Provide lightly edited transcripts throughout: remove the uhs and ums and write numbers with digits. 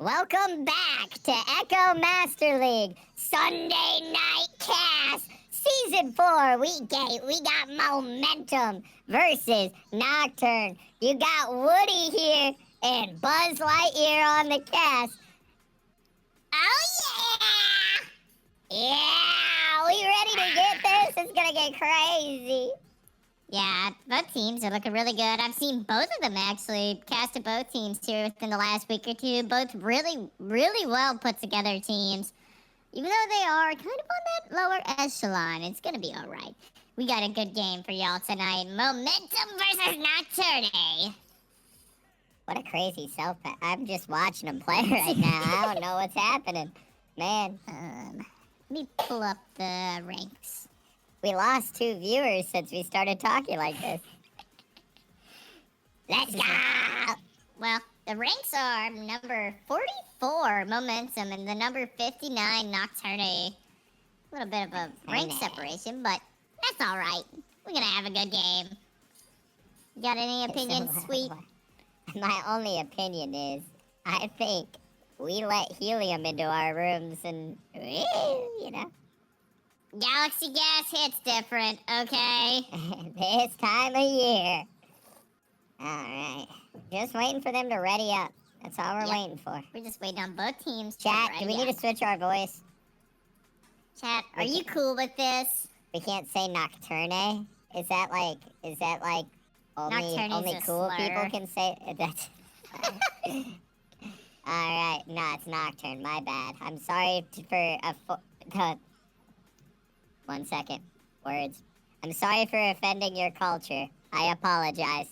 Welcome back to Echo Master League Sunday Night Cast Season 4 Week 8. We got Momentum versus Nocturne. You got Woody here and Buzz Lightyear on the cast. Oh yeah! Yeah! We ready to get this? It's gonna get crazy. Yeah, both teams are looking really good. I've seen both of them actually casted both teams here within the last week or two. Both really well put together teams. Even though they are kind of on that lower echelon, it's going to be all right. We got a good game for y'all tonight. Momentum versus Nocturne. What a crazy self. I'm just watching them play right now. I don't know what's happening. Man. Let me pull up the ranks. We lost 2 viewers since we started talking like this. Let's go! Well, the ranks are number 44, Momentum, and the number 59, Nocturne. A little bit of a rank separation, but that's all right. We're going to have a good game. You got any opinions, Sweet? My only opinion is, I think we let helium into our rooms and, you know. Galaxy gas hits different, okay? This time of year. Alright. Just waiting for them to ready up. That's all we're waiting for. We're just waiting on both teams. Chat, do we need to switch our voice? Chat, are you cool with this? We can't say Nocturne? Is that like only cool slur. people can say that's Alright, no, it's Nocturne, my bad. I'm sorry for 1 second. Words. I'm sorry for offending your culture. I apologize.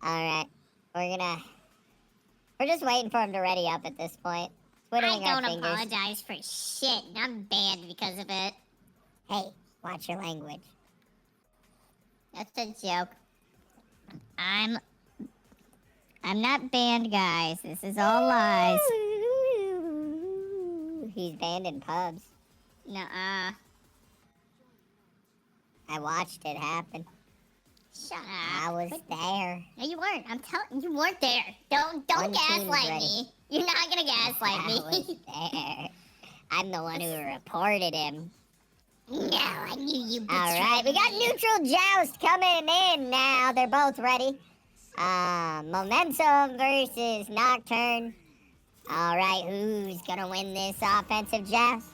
Alright. We're just waiting for him to ready up at this point. Twiddling I our don't fingers. apologize for shit. I'm banned because of it. Hey, watch your language. That's a joke. I'm not banned, guys. This is all lies. He's banned in pubs. Nuh-uh. I watched it happen. Shut up. I was there. No, you weren't. I'm telling you weren't there. Don't gaslight me. You're not gonna gaslight me. I was there. I'm the one who reported him. No, I knew you betrayed Alright, we got neutral joust coming in now. They're both ready. Momentum versus Nocturne. Alright, who's gonna win this offensive joust?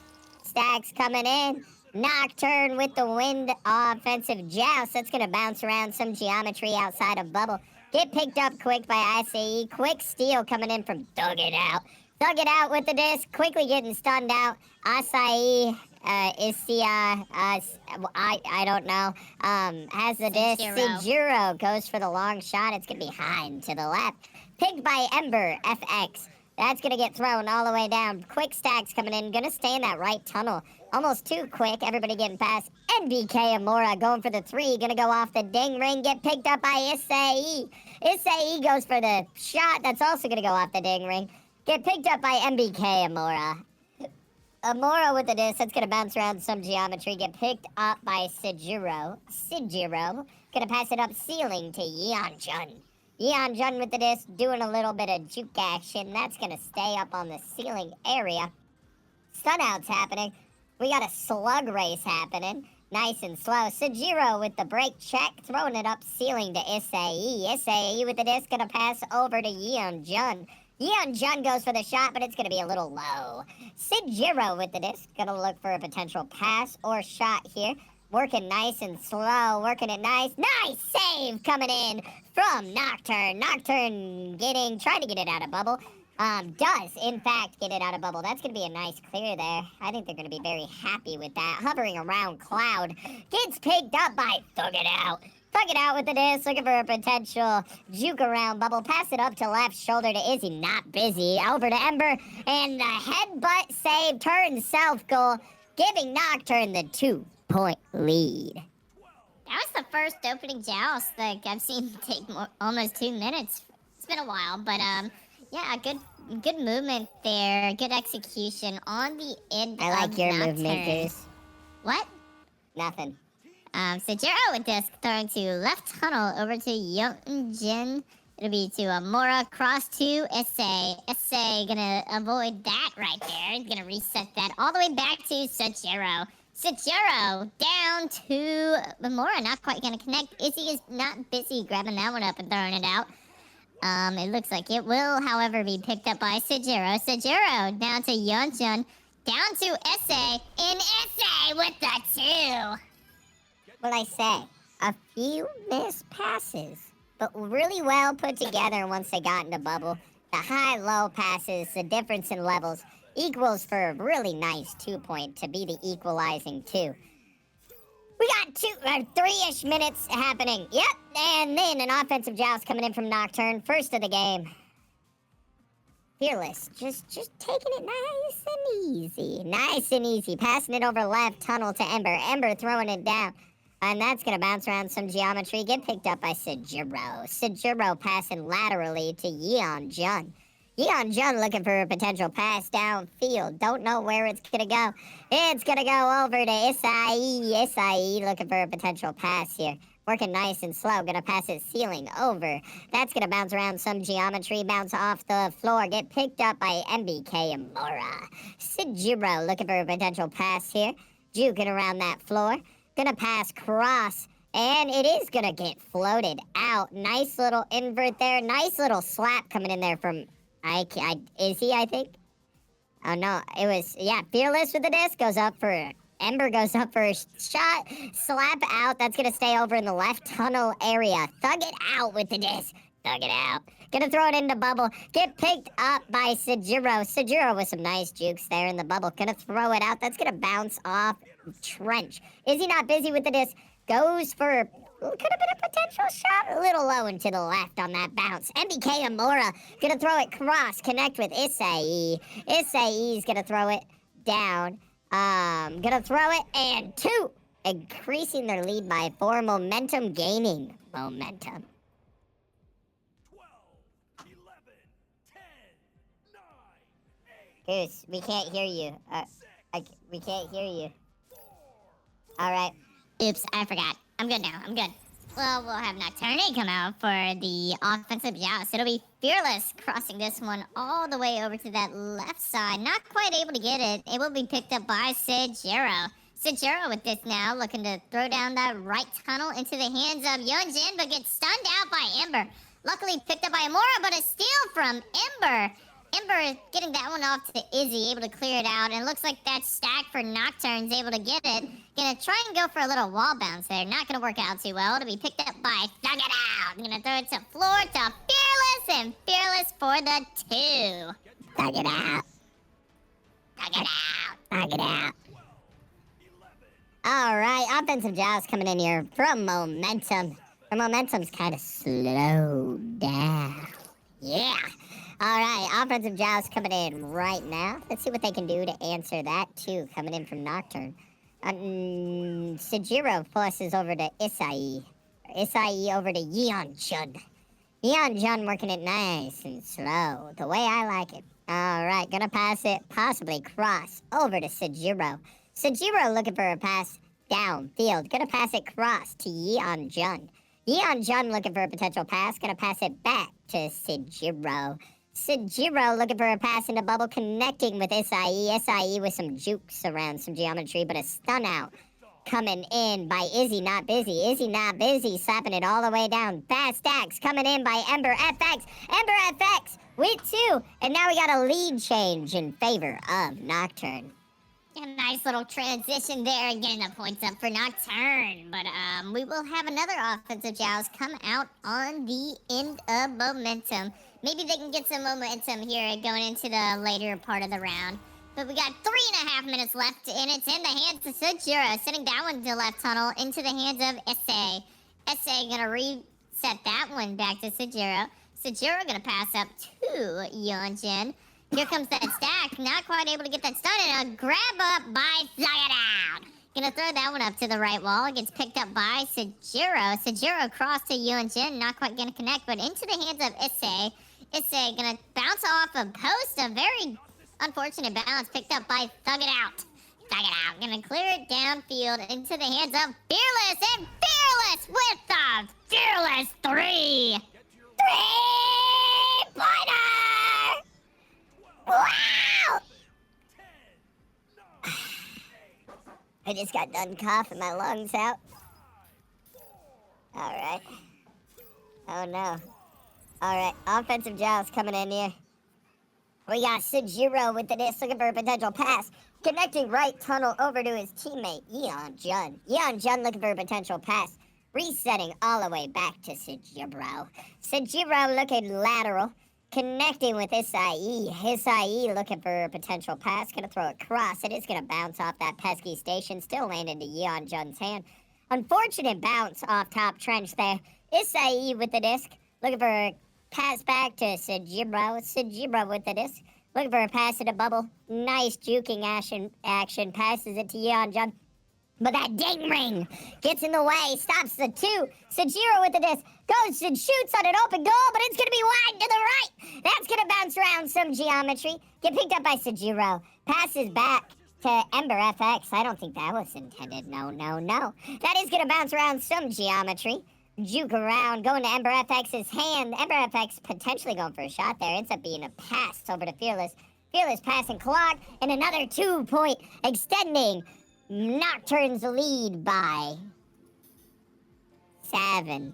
Stacks coming in. Nocturne with the wind offensive joust. That's gonna bounce around some geometry outside of bubble. Get picked up quick by ICE. Quick steal coming in from Thug It Out. Thug It Out with the disc. Quickly getting stunned out. Acai I don't know. Has the disc. Sejiro goes for the long shot. It's gonna be high and to the left. Picked by Ember FX. That's gonna get thrown all the way down. Quick stacks coming in. Gonna stay in that right tunnel. Almost too quick. Everybody getting past. NBK Amora going for the 3. Gonna go off the ding ring. Get picked up by Issei. Issei goes for the shot. That's also gonna go off the ding ring. Get picked up by MBK Amora. Amora with the disc. That's gonna bounce around some geometry. Get picked up by Sejiro. Gonna pass it up ceiling to Yeon Jun. Yeon Jun with the disc, doing a little bit of juke action. That's gonna stay up on the ceiling area. Stunouts happening. We got a slug race happening. Nice and slow. Sejiro with the break check, throwing it up ceiling to Issei. Issei with the disc, gonna pass over to Yeon Jun. Yeon Jun goes for the shot, but it's gonna be a little low. Sejiro with the disc, gonna look for a potential pass or shot here. Working nice and slow, working it nice. Nice save coming in from Nocturne. Nocturne trying to get it out of bubble. Does, in fact, get it out of bubble. That's going to be a nice clear there. I think they're going to be very happy with that. Hovering around Cloud. Gets picked up by Thug It Out. Thug It Out with the disc, looking for a potential juke around bubble. Pass it up to left shoulder to Izzy, not busy. Over to Ember, and the headbutt save turns self-goal, giving Nocturne the 2-point lead. That was the first opening joust that I've seen take almost 2 minutes. It's been a while, but yeah, good movement there. Good execution on the end. I like your Nocturne. movement, Goose. What? Nothing. Sejiro with disc throwing to left tunnel over to Yeonjin. It'll be to Amora, cross to SA. SA gonna avoid that right there. He's gonna reset that all the way back to Sajiro. Sajiro down to Amora, not quite gonna connect. Izzy is not busy grabbing that one up and throwing it out. It looks like it will, however, be picked up by Sajiro. Sajiro down to Yeonjun, down to SA, and SA with the 2. What I say? A few missed passes, but really well put together once they got into bubble. The high-low passes, the difference in levels, equals for a really nice 2-point to be the equalizing 2. We got 3-ish minutes happening. Yep, and then an offensive joust coming in from Nocturne, first of the game. Fearless, just taking it nice and easy. Nice and easy, passing it over left tunnel to Ember. Ember throwing it down. And that's going to bounce around some geometry, get picked up by Sajiro. Sajiro passing laterally to Yeonjun. Yeonjun looking for a potential pass downfield. Don't know where it's going to go. It's going to go over to Isai. Isai looking for a potential pass here. Working nice and slow. Going to pass it ceiling over. That's going to bounce around some geometry. Bounce off the floor. Get picked up by MBK Amora. Sajiro looking for a potential pass here. Juking around that floor. Gonna pass cross, and it is gonna get floated out. Nice little invert there. Nice little slap coming in there from Izzy, I think. Oh no, it was, yeah, Fearless with the disc goes up for Ember, goes up for a shot. Slap out. That's gonna stay over in the left tunnel area. Thug it out with the disc. Thug it out. Gonna throw it into bubble. Get picked up by Sajiro. Sajiro with some nice jukes there in the bubble. Gonna throw it out. That's gonna bounce off Trench. Is he not busy with the disc? Goes for, could have been a potential shot. A little low and to the left on that bounce. MBK Amora gonna throw it cross. Connect with Isai. Isai's gonna throw it down. Gonna throw it and 2. Increasing their lead by 4. Momentum gaining. Momentum. Goose, we can't hear you. We can't hear you. Alright. Oops, I forgot. I'm good now. I'm good. Well, we'll have Nocturne come out for the offensive joust. It'll be Fearless crossing this one all the way over to that left side. Not quite able to get it. It will be picked up by Sajiro. Sajiro with this now, looking to throw down that right tunnel into the hands of Yeonjin, but gets stunned out by Ember. Luckily picked up by Amora, but a steal from Ember. Ember getting that one off to Izzy, able to clear it out. And it looks like that stack for Nocturne's able to get it. Gonna try and go for a little wall bounce there. Not gonna work out too well. It'll be picked up by Thug It Out. Gonna throw it to floor to Fearless, and Fearless for the 2. Thug it out. Thug it out. Thug it out. Alright, offensive joust coming in here from Momentum. The Momentum's kind of slowed down. Yeah. Alright, offensive joust coming in right now. Let's see what they can do to answer that, too, coming in from Nocturne. Sajiro forces over to Isai. Isai over to Yeonjun. Yeonjun working it nice and slow, the way I like it. Alright, gonna pass it, possibly cross, over to Sajiro. Sajiro looking for a pass downfield. Gonna pass it cross to Yeonjun. Yeonjun looking for a potential pass. Gonna pass it back to Sajiro. Sajiro looking for a pass in the bubble, connecting with Isai. Isai with some jukes around some geometry, but a stun out coming in by Izzy Not Busy. Izzy Not Busy, slapping it all the way down. Fast stacks coming in by Ember FX. Ember FX with 2. And now we got a lead change in favor of Nocturne. A nice little transition there, getting the points up for Nocturne. But we will have another offensive joust come out on the end of Momentum. Maybe they can get some momentum here going into the later part of the round. But we got 3.5 minutes left, and it's in the hands of Sajiro, sending that one to left tunnel into the hands of SA. SA gonna reset that one back to Sajiro. Sajiro gonna pass up to Yeonjin. Here comes that stack, not quite able to get that stun, and a grab up by Thug It Out. Gonna throw that one up to the right wall. It gets picked up by Sajiro. Sajiro cross to Yeonjin, not quite gonna connect, but into the hands of Issei. Issei gonna bounce off a post, a very unfortunate bounce picked up by Thug It Out. Thug It Out, gonna clear it downfield into the hands of Fearless, and Fearless with the Fearless 3. Three-pointer! Wow! I just got done coughing my lungs out. All right. Oh, no. All right, offensive Giles coming in here. We got Sejiro with the disc looking for a potential pass. Connecting right tunnel over to his teammate, Yeon Jun. Yeon Jun looking for a potential pass. Resetting all the way back to Sejiro. Sejiro looking lateral. Connecting with Isai. Isai looking for a potential pass. Gonna throw it across. It is gonna bounce off that pesky station. Still land into Yeon Jun's hand. Unfortunate bounce off top trench there. Isai with the disc. Looking for a pass back to Sejiro. Sejiro with the disc. Looking for a pass in a bubble. Nice juking action. Passes it to Yeonjun. But that ding ring gets in the way. Stops the two. Sejiro with the disc. Goes and shoots on an open goal, but it's going to be wide to the right. That's going to bounce around some geometry. Get picked up by Sejiro. Passes back to Ember FX. I don't think that was intended. No. That is going to bounce around some geometry. Juke around, going to Ember FX's hand. Ember FX potentially going for a shot there. Ends up being a pass over to Fearless. Fearless passing clock, and another 2-point extending Nocturne's lead by 7.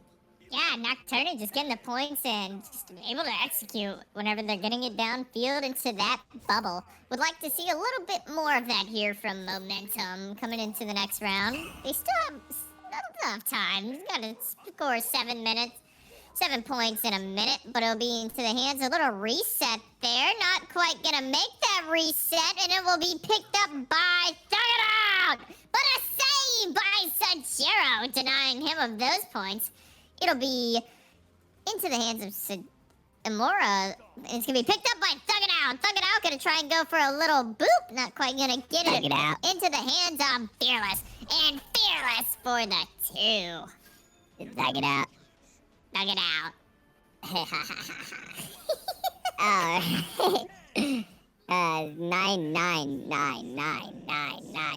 Yeah, Nocturne just getting the points and just able to execute whenever they're getting it downfield into that bubble. Would like to see a little bit more of that here from Momentum coming into the next round. They still have not enough time. He's got to score 7 minutes. 7 points in a minute, but it'll be into the hands. A little reset there. Not quite gonna make that reset, and it will be picked up by Thug It Out! But a save by Sejiro, denying him of those points. It'll be into the hands of Imura. It's gonna be picked up by Thug It Out. Thug It Out gonna try and go for a little boop. Not quite gonna get it into the hands of Fearless. And Fearless for the 2. Thug it out. Thug it out. Nine.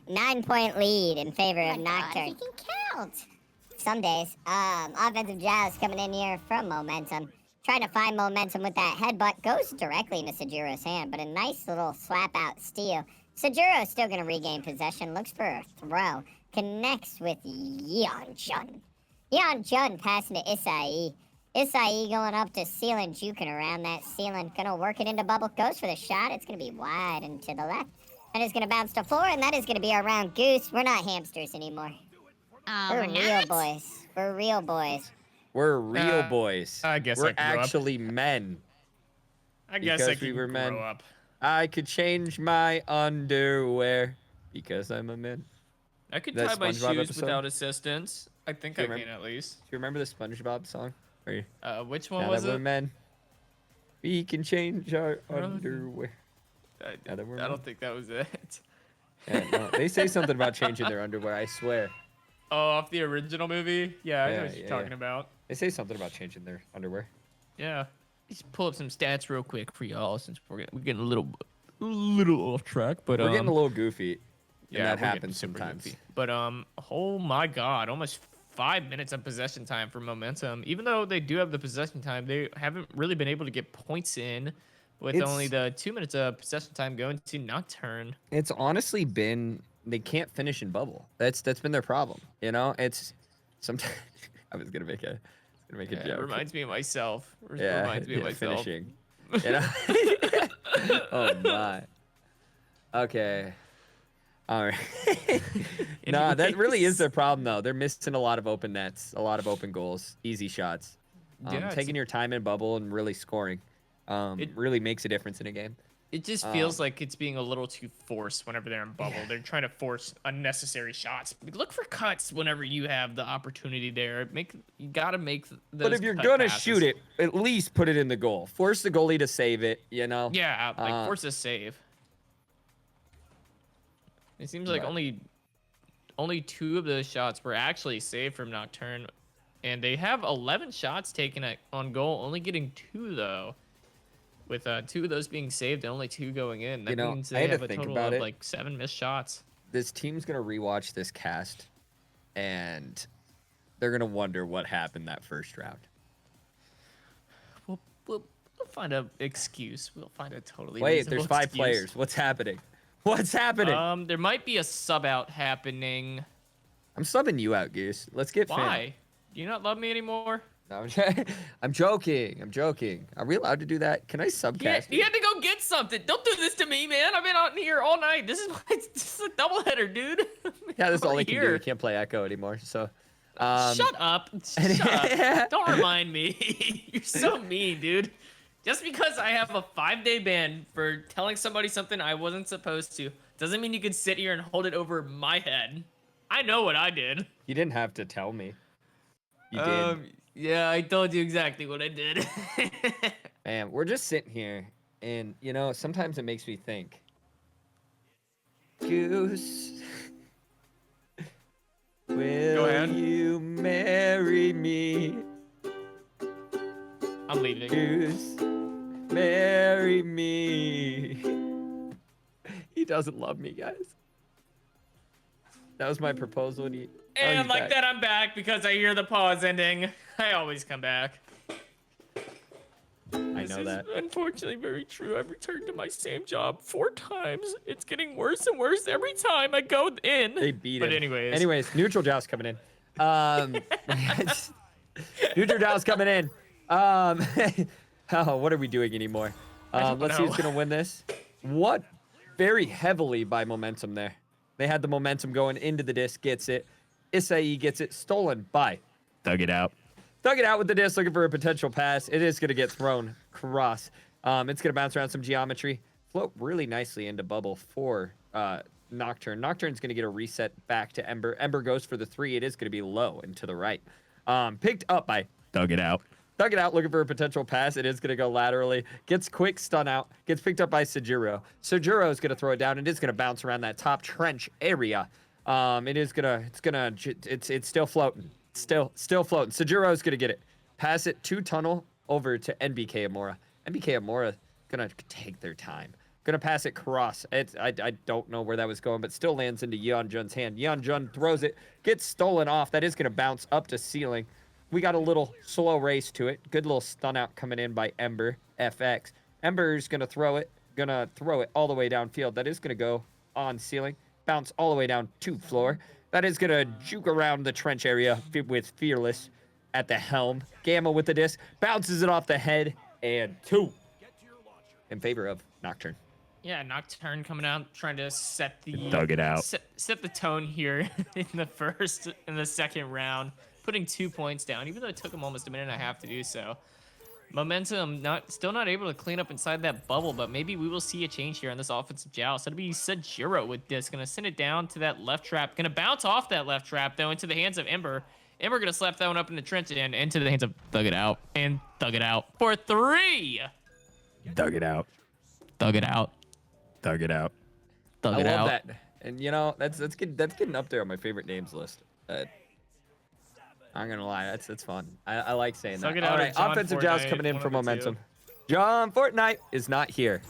9-point lead in favor of Nocturne. You can count. Some days. Offensive Jazz coming in here from Momentum. Trying to find momentum with that headbutt. Goes directly into Sejiro's hand, but a nice little slap out steal. Sejiro's still going to regain possession. Looks for a throw. Connects with Yeonjun. Yeonjun passing to Isai. Isai going up to ceiling, juking around that ceiling. Gonna work it into bubble. Goes for the shot. It's gonna be wide and to the left. That is gonna bounce to floor, and that is gonna be our round goose. We're not hamsters anymore. We're real boys. We're real boys. We're real boys. I guess we're I actually men. I guess I we were grow men. up. I could change my underwear because I'm a man. I could That tie my SpongeBob shoes episode? without assistance. I think Do I you can remember- at least. Do you remember the SpongeBob song? Which one Now was that we're it? men, we can change our underwear. Now that we're I men. don't think that was it. Yeah, no, they say something about changing their underwear, I swear. Oh, off the original movie? Yeah, I know Yeah, what you're talking about. They say something about changing their underwear. Yeah. Just pull up some stats real quick for y'all since we're getting a little off track, but We're getting a little goofy. yeah, And that we're getting happens super sometimes. goofy. But oh my god, almost 5 minutes of possession time for Momentum. Even though they do have the possession time, they haven't really been able to get points in with only the 2 minutes of possession time going to Nocturne. It's honestly been they can't finish in bubble. That's been their problem. You know, it's sometimes I was gonna make a Yeah, joke. it reminds me of myself. Yeah, Reminds me of yeah, myself. finishing. You know? Oh my. Okay. All right. Nah, that really is their problem though. They're missing a lot of open nets, a lot of open goals, easy shots. Yeah, Taking your time in bubble and really scoring really makes a difference in a game. It just feels like it's being a little too forced whenever they're in bubble. They're trying to force unnecessary shots. Look for cuts whenever you have the opportunity there. You gotta make those. But if you're cut gonna passes. shoot it, at least put it in the goal. Force the goalie to save it. You know. Yeah, like force a save. It seems like Right. only 2 of those shots were actually saved from Nocturne, and they have 11 shots taken on goal, only getting 2 though. With 2 of those being saved and only 2 going in, that You know, means I they had to have a think total about of it. like 7 missed shots. This team's gonna rewatch this cast, and they're gonna wonder what happened that first round. we'll find a excuse. We'll find a totally Wait, reasonable there's 5 excuse. players. What's happening? What's happening? There might be a sub out happening. I'm subbing you out, Goose. Let's get Why? Do you not love me anymore? No, I'm joking. I'm joking. Are we allowed to do that? Can I subcast? You had to go get something. Don't do this to me, man. I've been out here all night. This is a doubleheader, dude. Yeah, that's all I can do. here. We can't play Echo anymore. So, Shut up. Shut up. Don't remind me. You're so mean, dude. Just because I have a 5-day ban for telling somebody something I wasn't supposed to, doesn't mean you can sit here and hold it over my head. I know what I did. You didn't have to tell me. You did. Yeah, I told you exactly what I did. Man, we're just sitting here, and you know, sometimes it makes me think. Goose, will ahead. you marry me? I'm leaving. Goose, marry me. He doesn't love me, guys. That was my proposal. And And like that, I'm back because I hear the pause ending. I always come back. I know that. Unfortunately very true. I've returned to my same job 4 times. It's getting worse and worse every time I go in. They beat him. But anyways, neutral joust coming in. Neutral joust coming in. Oh, what are we doing anymore? Let's see who's gonna win this. What? Very heavily by momentum there. They had the momentum going into the disc. Gets it. Isai gets it. Stolen by. Dug it out. Dug it out with the disc, looking for a potential pass. It is gonna get thrown across. It's gonna bounce around some geometry. Float really nicely into bubble for Nocturne. Nocturne's gonna get a reset back to Ember. Ember goes for the 3. It is gonna be low and to the right. Picked up by. Dug it out. Dug it out, looking for a potential pass. It is going to go laterally. Gets quick stun out. Gets picked up by Sajuro. Sajuro is going to throw it down. It is going to bounce around that top trench area. It's still floating. Still floating. Sajuro is going to get it. Pass it to tunnel over to NBK Amora. NBK Amora going to take their time. Going to pass it cross. I don't know where that was going, but still lands into Yeonjun's hand. Yeonjun throws it. Gets stolen off. That is going to bounce up to ceiling. We got a little slow race to it. Good little stun out coming in by Ember FX. Ember's gonna throw it all the way downfield. That is gonna go on ceiling, bounce all the way down to floor. That is gonna juke around the trench area with Fearless at the helm. Gamma with the disc, bounces it off the head, and 2 in favor of Nocturne. Yeah, Nocturne coming out, trying to set the Dug it out. Set the tone here in the second round. Putting 2 points down, even though it took him almost a minute and a half to do so. Momentum still not able to clean up inside that bubble, but maybe we will see a change here on this offensive joust. That'll be Sajuro with this, gonna send it down to that left trap, gonna bounce off that left trap though into the hands of Ember. Ember gonna slap that one up in the trench and into the hands of Thug It Out and Thug It Out for 3. Dug it out. Thug It Out. Dug it out. Thug It I Out. love that. And you know, that's getting up there on my favorite names list. I'm gonna lie, that's fun. I like saying that. All right, offensive joust coming in for momentum. John Fortnite is not here.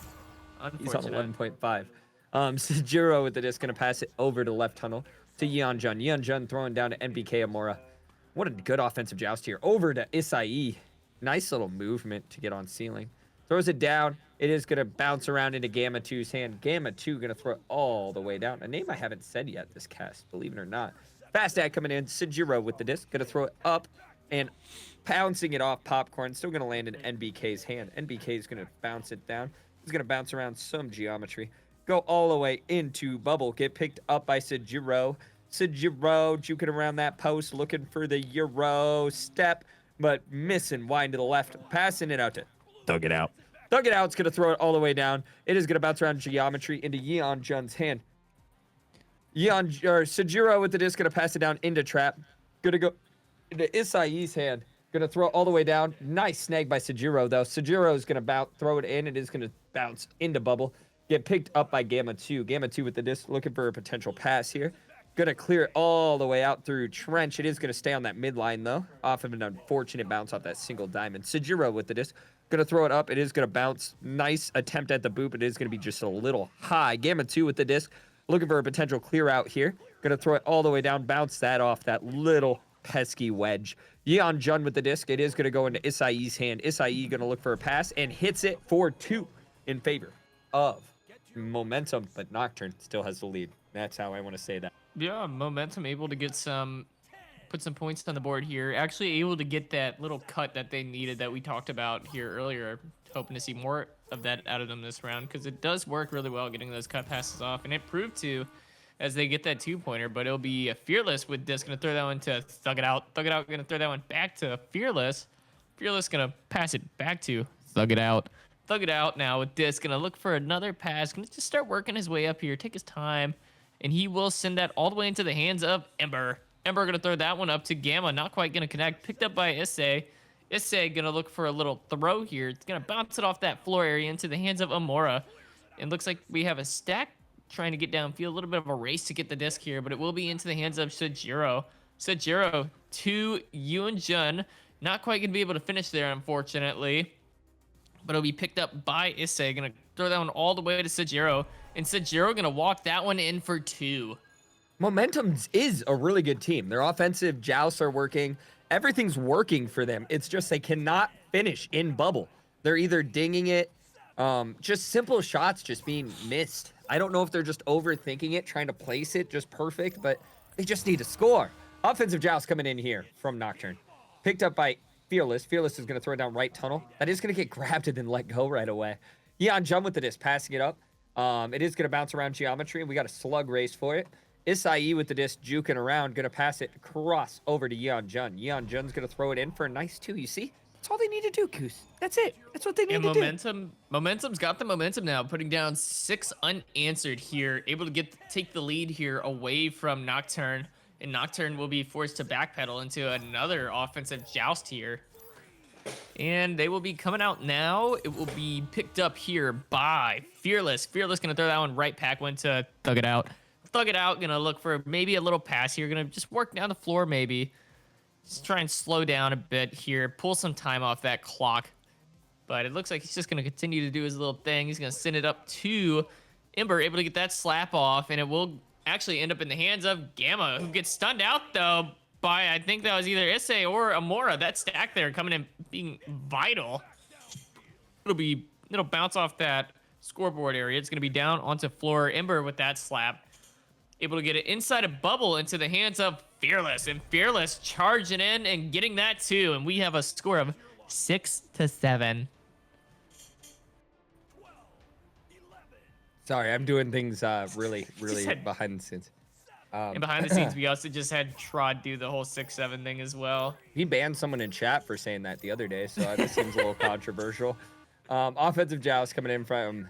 He's on 11.5. Sajuro with the disc, gonna pass it over to left tunnel to Yeonjun. Yeonjun throwing down to NBK Amora. What a good offensive joust here. Over to Isai. Nice little movement to get on ceiling. Throws it down. It is gonna bounce around into Gamma 2's hand. Gamma 2 gonna throw it all the way down. A name I haven't said yet this cast, believe it or not. Fast ad coming in. Sajuro with the disc. Gonna throw it up and pouncing it off Popcorn. Still gonna land in NBK's hand. NBK is gonna bounce it down. He's gonna bounce around some geometry. Go all the way into Bubble. Get picked up by Sajuro. Sajuro juking around that post. Looking for the Euro step. But missing. Wide to the left. Passing it out to Dug It Out. Dug It Out's gonna throw it all the way down. It is gonna bounce around geometry into Yeonjun's hand. Sajuro with the disc, gonna pass it down into trap. Gonna go into Isai's hand. Gonna throw it all the way down. Nice snag by Sajuro, though. Sajuro is gonna throw it in. It is gonna bounce into bubble. Get picked up by Gamma 2. Gamma 2 with the disc, looking for a potential pass here. Gonna clear it all the way out through trench. It is gonna stay on that midline, though. Off of an unfortunate bounce off that single diamond. Sajuro with the disc. Gonna throw it up. It is gonna bounce. Nice attempt at the boop. It is gonna be just a little high. Gamma 2 with the disc. Looking for a potential clear out here. Gonna throw it all the way down, bounce that off that little pesky wedge. Yeon Jun with the disc. It is going to go into Isai's hand. Isai going to look for a pass and hits it for 2 in favor of Momentum, but Nocturne still has the lead. That's how I want to say that. Yeah, Momentum able to get put some points on the board here. Actually able to get that little cut that they needed that we talked about here earlier. Hoping to see more of that out of them this round because it does work really well getting those cut passes off, and it proved to as they get that 2-pointer. But it'll be a Fearless with this. Gonna throw that one to Thug It Out. Thug It Out gonna throw that one back to Fearless. Fearless gonna pass it back to Thug It Out. Thug It Out now with this. Gonna look for another pass. Gonna just start working his way up here. Take his time. And he will send that all the way into the hands of Ember. Ember gonna throw that one up to Gamma. Not quite gonna connect. Picked up by Issei. Issei gonna look for a little throw here. It's gonna bounce it off that floor area into the hands of Amora. It looks like we have a stack trying to get downfield. A little bit of a race to get the disc here, but it will be into the hands of Sajiro. Sajiro to Yoon Jun. Not quite gonna be able to finish there, unfortunately. But it'll be picked up by Issei. Gonna throw that one all the way to Sajiro. And Sajiro gonna walk that one in for 2. Momentum is a really good team. Their offensive jousts are working. Everything's working for them. It's just they cannot finish in bubble. They're either dinging it, just simple shots just being missed. I don't know if they're just overthinking it, trying to place it just perfect, but they just need to score. Offensive joust coming in here from Nocturne. Picked up by Fearless. Fearless is going to throw it down right tunnel. That is going to get grabbed and then let go right away. Yeon Jun with the disc, passing it up. It is going to bounce around geometry, and we got a slug race for it. Isai with the disc, juking around, going to pass it across over to Yeon Jun. Yeon Jun's going to throw it in for a nice 2. You see? That's all they need to do, Goose. That's it. That's what they need to do. Momentum's got the momentum now, putting down 6 unanswered here. Able to take the lead here away from Nocturne. And Nocturne will be forced to backpedal into another offensive joust here. And they will be coming out now. It will be picked up here by Fearless. Fearless going to throw that one right back, went to Thug It Out. Thug It Out, gonna look for maybe a little pass here. Gonna just work down the floor maybe. Just try and slow down a bit here. Pull some time off that clock. But it looks like he's just gonna continue to do his little thing. He's gonna send it up to Ember, able to get that slap off. And it will actually end up in the hands of Gamma, who gets stunned out though by, I think that was either Issei or Amora. That stack there coming in being vital. It'll bounce off that scoreboard area. It's gonna be down onto floor. Ember with that slap. Able to get it inside a bubble into the hands of Fearless. And Fearless charging in and getting that too. And we have a score of 6-7. Sorry, I'm doing things really behind the scenes. And behind the scenes, we also just had Trod do the whole 6-7 thing as well. He banned someone in chat for saying that the other day, so this seems a little controversial. Offensive joust coming in from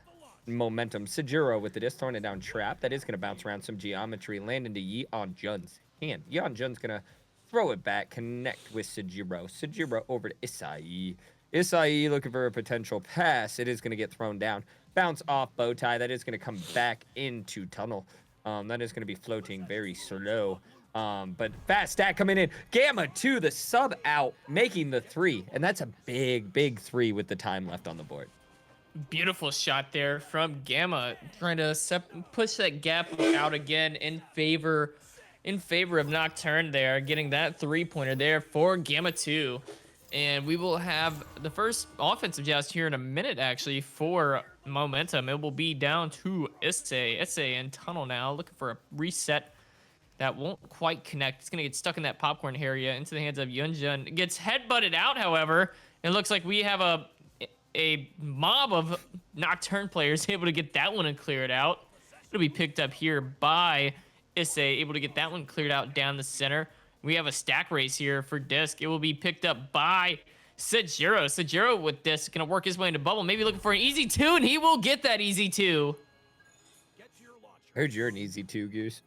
Momentum. Sajiro with the disc, throwing it down trap. That is going to bounce around some geometry, land into Yeon Jun's hand. Yeon Jun's going to throw it back, connect with Sajiro. Sajiro over to Isai. Isai looking for a potential pass. It is going to get thrown down. Bounce off Bowtie. That is going to come back into tunnel. That is going to be floating very slow. But fast stack coming in. Gamma to the sub out, making the 3. And that's a big 3 with the time left on the board. Beautiful shot there from Gamma, trying to push that gap out again in favor of Nocturne there, getting that 3-pointer there for Gamma 2. And we will have the first offensive joust here in a minute, actually, for Momentum. It will be down to Issei. Issei in tunnel now, looking for a reset that won't quite connect. It's going to get stuck in that popcorn area into the hands of Yunjun. It gets headbutted out, however. It looks like we have a mob of Nocturne players able to get that one and clear it out. It'll be picked up here by Issei, able to get that one cleared out down the center. We have a stack race here for disc. It will be picked up by Sajiro. Sajiro with disc, gonna work his way into bubble, maybe looking for an easy 2, and he will get that easy 2. Heard you're an easy 2, Goose.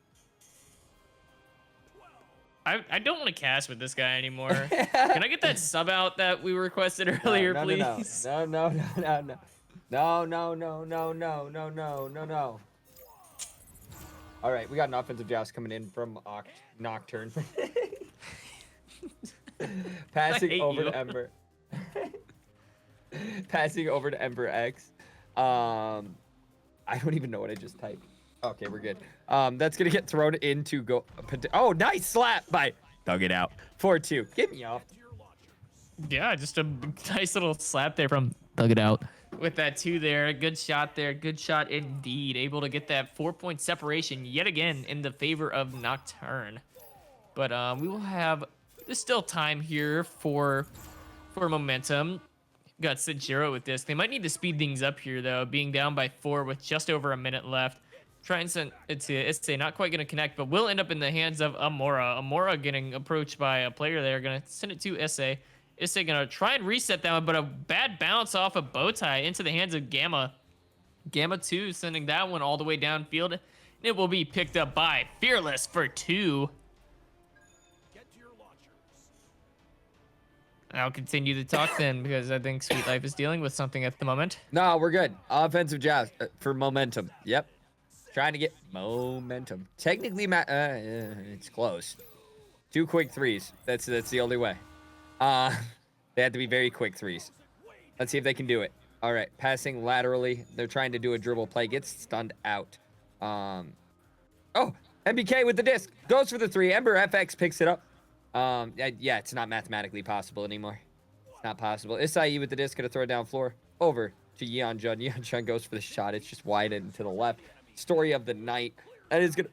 I don't want to cast with this guy anymore. Can I get that sub out that we requested earlier, please? No. All right, we got an offensive joust coming in from Nocturne. Passing over to Ember. Passing over to Ember X. I don't even know what I just typed. Okay, we're good. That's gonna get thrown into go. Oh, nice slap by Thug it out. 4-2. Get me off. Yeah, just a nice little slap there from Thug It Out. With that 2 there, good shot there, good shot indeed. Able to get that 4-point separation yet again in the favor of Nocturne. But we will have, there's still time here for momentum. Got Sejiro with this. They might need to speed things up here though, being down by 4 with just over a minute left. Try and send it to Issei, not quite going to connect, but will end up in the hands of Amora. Amora getting approached by a player there, going to send it to Issei. Issei going to try and reset that one, but a bad bounce off of Bowtie into the hands of Gamma. Gamma 2 sending that one all the way downfield. And it will be picked up by Fearless for 2. I'll continue to talk then, because I think Sweet Life is dealing with something at the moment. No, we're good. Offensive jazz for momentum. Yep. Trying to get momentum. Technically, it's close. 2 quick threes. That's the only way. They have to be very quick threes. Let's see if they can do it. All right, passing laterally. They're trying to do a dribble play. Gets stunned out. Oh, MBK with the disc. Goes for the 3. Ember FX picks it up. Yeah, it's not mathematically possible anymore. It's not possible. Isai with the disc. Going to throw it down floor. Over to Yeon Jun. Yeon Jun goes for the shot. It's just wide and to the left. Story of the night. That is going to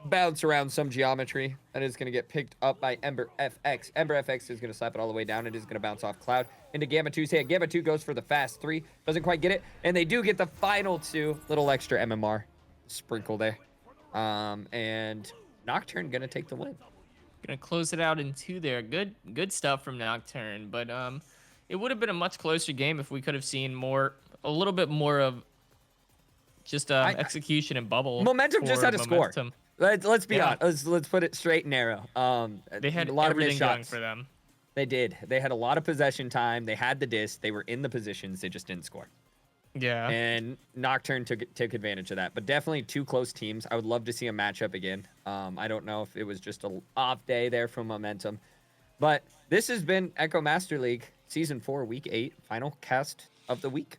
bounce around some geometry. That is going to get picked up by Ember FX. Ember FX is going to slap it all the way down. It is going to bounce off Cloud into Gamma 2's hand. Gamma 2 goes for the fast 3. Doesn't quite get it. And they do get the final 2. Little extra MMR sprinkle there. And Nocturne going to take the win. Gonna close it out in 2 there. Good stuff from Nocturne. But it would have been a much closer game if we could have seen a little bit more of just execution and bubble. Momentum just had a score. Let's be Yeah. honest. Let's put it straight and narrow. They had a lot everything of going shots for them. They did. They had a lot of possession time. They had the disc. They were in the positions. They just didn't score. Yeah. And Nocturne took advantage of that. But definitely 2 close teams. I would love to see a matchup again. I don't know if it was just an off day there from momentum. But this has been Echo Master League Season 4, Week 8, final cast of the week.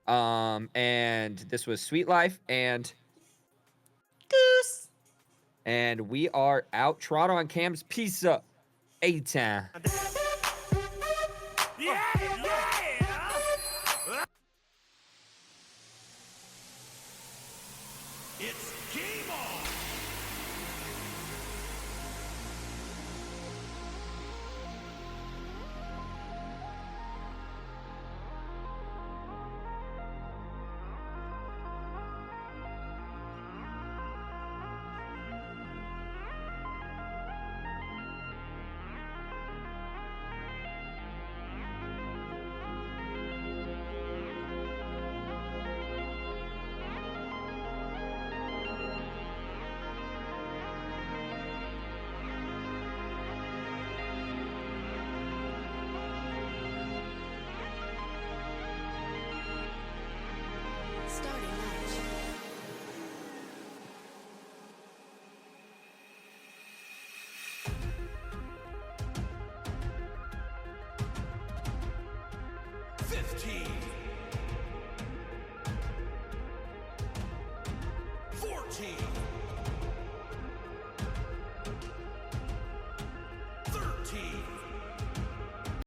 And this was Sweet Life and Goose. And we are out. Toronto on cams. Peace up. A-Town. Yeah, yeah. It's game.